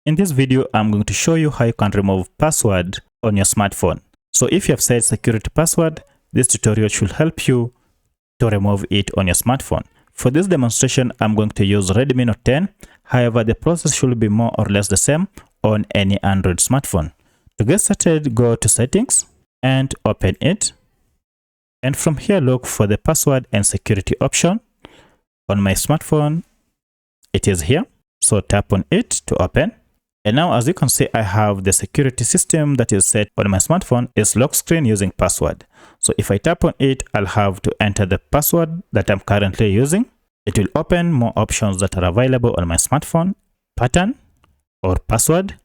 In this video, I'm going to show you how you can remove password on your smartphone. So if you have set security password, this tutorial should help you to remove it on your smartphone. For this demonstration, I'm going to use Redmi Note 10. However, the process should be more or less the same on any Android smartphone. To get started, go to Settings and open it. And from here, look for the password and security option. On my smartphone, it is here. So tap on it to open. And now, as you can see, I have the security system that is set on my smartphone is lock screen using password. So if I tap on it, I'll have to enter the password that I'm currently using. It will open more options that are available on my smartphone, pattern or password,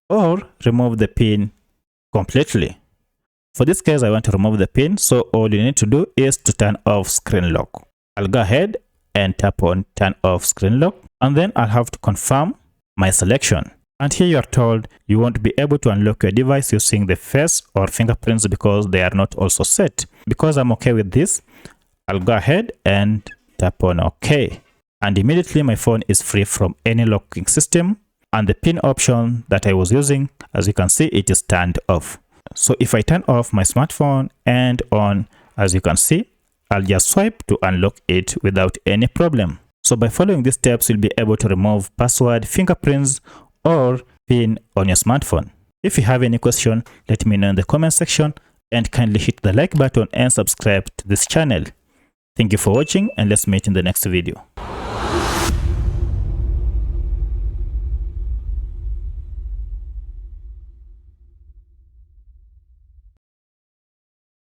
or remove the pin completely. For this case, I want to remove the pin. So all you need to do is to turn off screen lock. I'll go ahead and tap on turn off screen lock, and then I'll have to confirm my selection. And here you are told you won't be able to unlock your device using the face or fingerprints because they are not also set. Because I'm okay with this, I'll go ahead and tap on OK. And immediately my phone is free from any locking system, and the pin option that I was using, as you can see, it is turned off. So if I turn off my smartphone and on, as you can see, I'll just swipe to unlock it without any problem. So by following these steps, you'll be able to remove password, fingerprints, or pin on your smartphone. If you have any question, let me know in the comment section, and kindly hit the like button and subscribe to this channel. Thank you for watching, and let's meet in the next video.